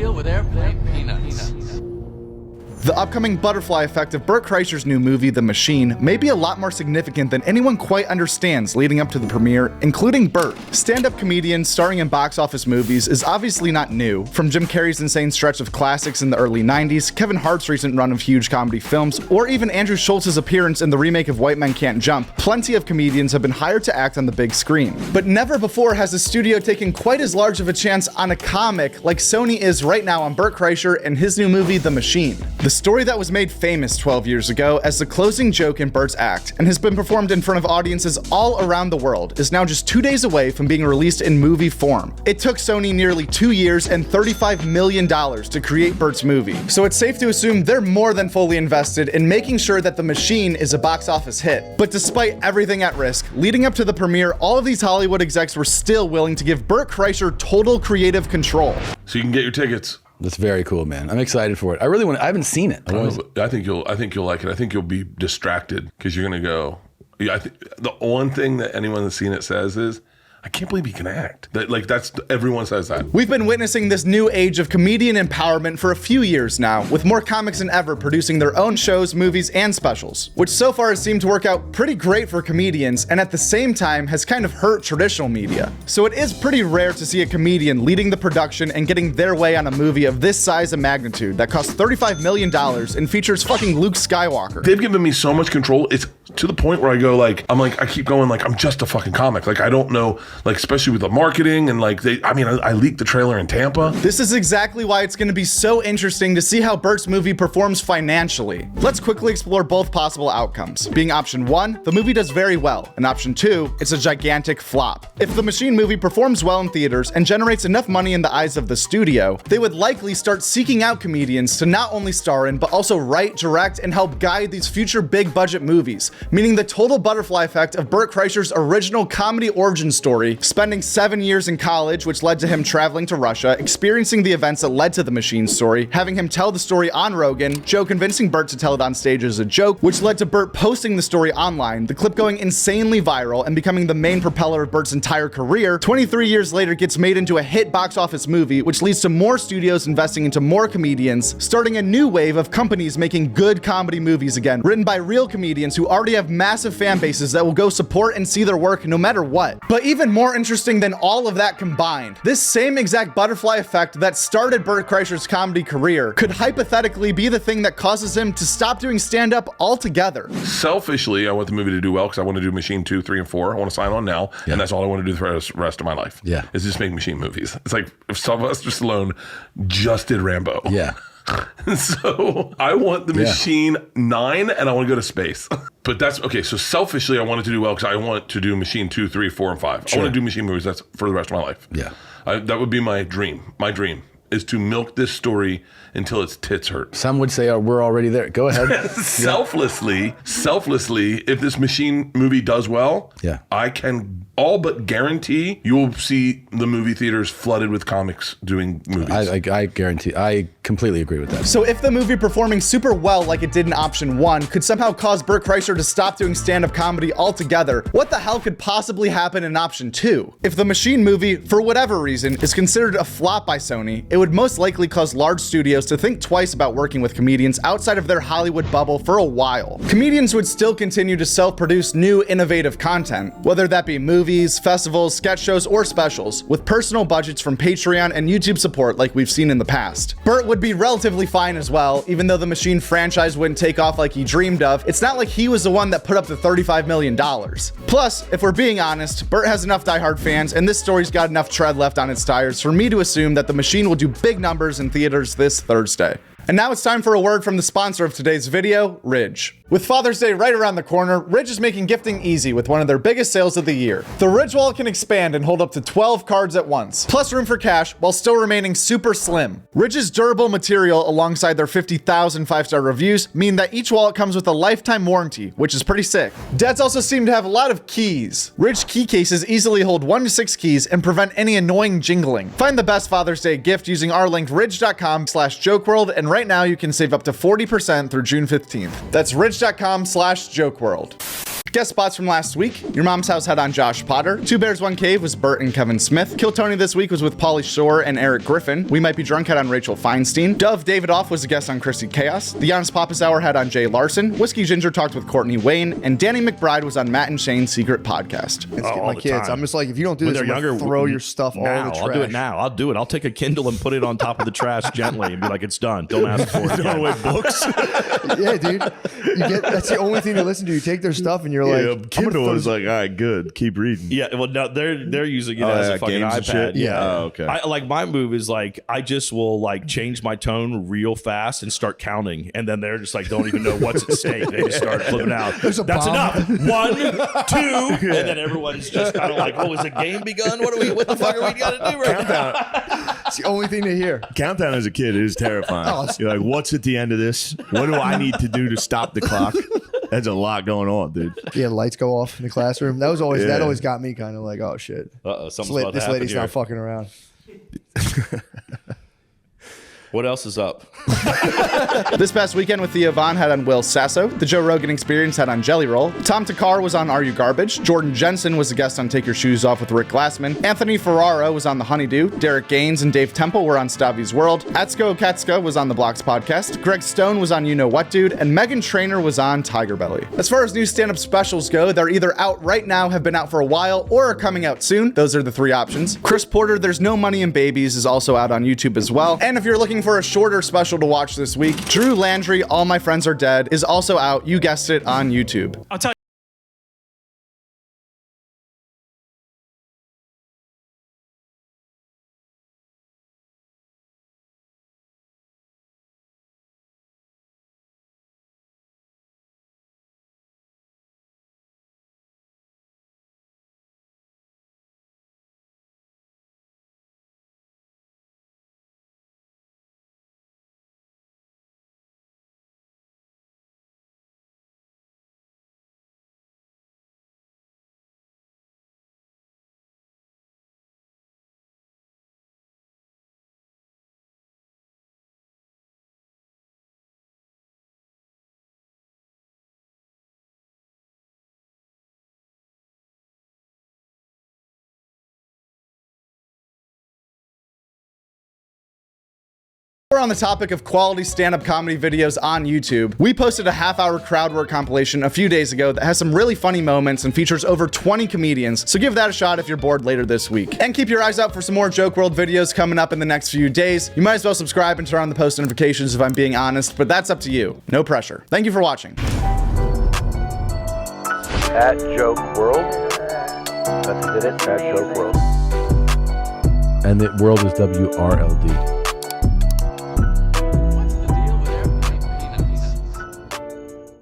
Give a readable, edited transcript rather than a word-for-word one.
deal with airplane peanuts. The upcoming butterfly effect of Bert Kreischer's new movie, The Machine, may be a lot more significant than anyone quite understands leading up to the premiere, including Bert. Stand-up comedians starring in box office movies is obviously not new. From Jim Carrey's insane stretch of classics in the early 90s, Kevin Hart's recent run of huge comedy films, or even Andrew Schultz's appearance in the remake of White Men Can't Jump, plenty of comedians have been hired to act on the big screen. But never before has a studio taken quite as large of a chance on a comic like Sony is right now on Bert Kreischer and his new movie, The Machine. The story that was made famous 12 years ago as the closing joke in Bert's act and has been performed in front of audiences all around the world is now just 2 days away from being released in movie form. It took Sony nearly 2 years and $35 million to create Bert's movie, so it's safe to assume they're more than fully invested in making sure that The Machine is a box office hit. But despite everything at risk, leading up to the premiere, all of these Hollywood execs were still willing to give Bert Kreischer total creative control. So you can get your tickets. That's very cool, man. I'm excited for it. I really want to, I haven't seen it. I think you'll like it. I think you'll be distracted because you're gonna go. Yeah, I think the one thing that anyone that's seen it says is, I can't believe he can act. That's everyone says that. We've been witnessing this new age of comedian empowerment for a few years now, with more comics than ever producing their own shows, movies, and specials, which so far has seemed to work out pretty great for comedians and at the same time has kind of hurt traditional media. So it is pretty rare to see a comedian leading the production and getting their way on a movie of this size and magnitude that costs $35 million and features fucking Luke Skywalker. They've given me so much control. It's to the point where I go I keep going I'm just a fucking comic. I don't know. Especially with the marketing and I leaked the trailer in Tampa. This is exactly why it's going to be so interesting to see how Bert's movie performs financially. Let's quickly explore both possible outcomes. Being option 1, the movie does very well, and option 2, it's a gigantic flop. If the Machine movie performs well in theaters and generates enough money in the eyes of the studio, they would likely start seeking out comedians to not only star in, but also write, direct, and help guide these future big budget movies, meaning the total butterfly effect of Bert Kreischer's original comedy origin story, spending 7 years in college, which led to him traveling to Russia, experiencing the events that led to the Machine story, having him tell the story on Rogan, Joe convincing Bert to tell it on stage as a joke, which led to Bert posting the story online, the clip going insanely viral and becoming the main propeller of Bert's entire career. 23 years later gets made into a hit box office movie, which leads to more studios investing into more comedians, starting a new wave of companies making good comedy movies again, written by real comedians who already have massive fan bases that will go support and see their work no matter what. But even more interesting than all of that combined, this same exact butterfly effect that started Bert Kreischer's comedy career could hypothetically be the thing that causes him to stop doing stand-up altogether. Selfishly, I want the movie to do well because I want to do Machine 2, 3, and 4. I want to sign on now, and that's all I want to do for the rest of my life. Yeah. Is just make Machine movies. It's like if Sylvester Stallone just did Rambo. Yeah. So I want the Machine 9 and I want to go to space. But that's okay. So selfishly, I want it to do well because I want to do Machine 2, 3, 4, and 5. Sure. I want to do Machine movies. That's for the rest of my life. Yeah. That would be my dream. My dream is to milk this story until its tits hurt. Some would say, we're already there. Go ahead. Selflessly, if this Machine movie does well, I can all but guarantee you will see the movie theaters flooded with comics doing movies. I guarantee. I completely agree with that. So if the movie performing super well like it did in option 1 could somehow cause Bert Kreischer to stop doing stand-up comedy altogether, what the hell could possibly happen in option 2? If the Machine movie, for whatever reason, is considered a flop by Sony, it would most likely cause large studios to think twice about working with comedians outside of their Hollywood bubble for a while. Comedians would still continue to self-produce new, innovative content, whether that be movies, festivals, sketch shows, or specials, with personal budgets from Patreon and YouTube support like we've seen in the past. Bert would be relatively fine as well, even though the Machine franchise wouldn't take off like he dreamed of. It's not like he was the one that put up the $35 million. Plus, if we're being honest, Bert has enough diehard fans, and this story's got enough tread left on its tires for me to assume that the Machine will do big numbers in theaters this Thursday. And now it's time for a word from the sponsor of today's video, Ridge. With Father's Day right around the corner, Ridge is making gifting easy with one of their biggest sales of the year. The Ridge wallet can expand and hold up to 12 cards at once, plus room for cash while still remaining super slim. Ridge's durable material alongside their 50,000 5-star reviews mean that each wallet comes with a lifetime warranty, which is pretty sick. Dads also seem to have a lot of keys. Ridge key cases easily hold 1 to 6 keys and prevent any annoying jingling. Find the best Father's Day gift using our link ridge.com/jokeworld, and right now you can save up to 40% through June 15th. That's ridge.com/jokeworld. Guest spots from last week. Your Mom's House had on Josh Potter. Two Bears, One Cave was Bert and Kevin Smith. Kill Tony this week was with Pauly Shore and Eric Griffin. We Might Be Drunk had on Rachel Feinstein. Dove David Off was a guest on Chrissy Chaos. The Giannis Pappas Hour had on Jay Larson. Whiskey Ginger talked with Courtney Wayne. And Danny McBride was on Matt and Shane's Secret Podcast. It's my kids. I'm just like, if you don't do this, I'm gonna throw your stuff all in the trash. I'll do it now. I'll do it. I'll take a Kindle and put it on top of the trash gently and be like, it's done. Don't ask for it. Throw away books. Yeah, dude. That's the only thing to listen to. You take their stuff and you're like, Kindle is like, all right, good. Keep reading. Yeah, well, no, they're using it as a fucking iPad. Yeah. Oh, okay. I like my move is like I just will like change my tone real fast and start counting, and then they're just like don't even know what's at stake. They just start flipping out. That's enough. 1, 2, and then everyone's just kind of like, oh, is the game begun? What the fuck are we gotta do right now? It's the only thing to hear. Countdown as a kid is terrifying. You're like, what's at the end of this? What do I need to do to stop the clock? There's a lot going on, dude. Yeah, the lights go off in the classroom. That always got me kind of like, oh shit. This lady's not fucking around. What else is up? This past weekend with Theo Von had on Will Sasso. The Joe Rogan Experience had on Jelly Roll. Tom Takar was on Are You Garbage? Jordan Jensen was a guest on Take Your Shoes Off with Rick Glassman. Anthony Ferrara was on The Honeydew. Derek Gaines and Dave Temple were on Stavi's World. Atsuko Katsuko was on The Blocks Podcast. Greg Stone was on You Know What Dude. And Megan Trainor was on Tiger Belly. As far as new stand-up specials go, they're either out right now, have been out for a while, or are coming out soon. Those are the three options. Chris Porter, There's No Money in Babies is also out on YouTube as well. And if you're looking for a shorter special to watch this week, Drew Landry, All My Friends Are Dead is also out, you guessed it, on YouTube. I'll tell you. We're on the topic of quality stand-up comedy videos on YouTube. We posted a half-hour crowd work compilation a few days ago that has some really funny moments and features over 20 comedians, so give that a shot if you're bored later this week. And keep your eyes out for some more Joke World videos coming up in the next few days. You might as well subscribe and turn on the post notifications if I'm being honest, but that's up to you. No pressure. Thank you for watching. At Joke World. That's it, at Joke World. And the world is WRLD.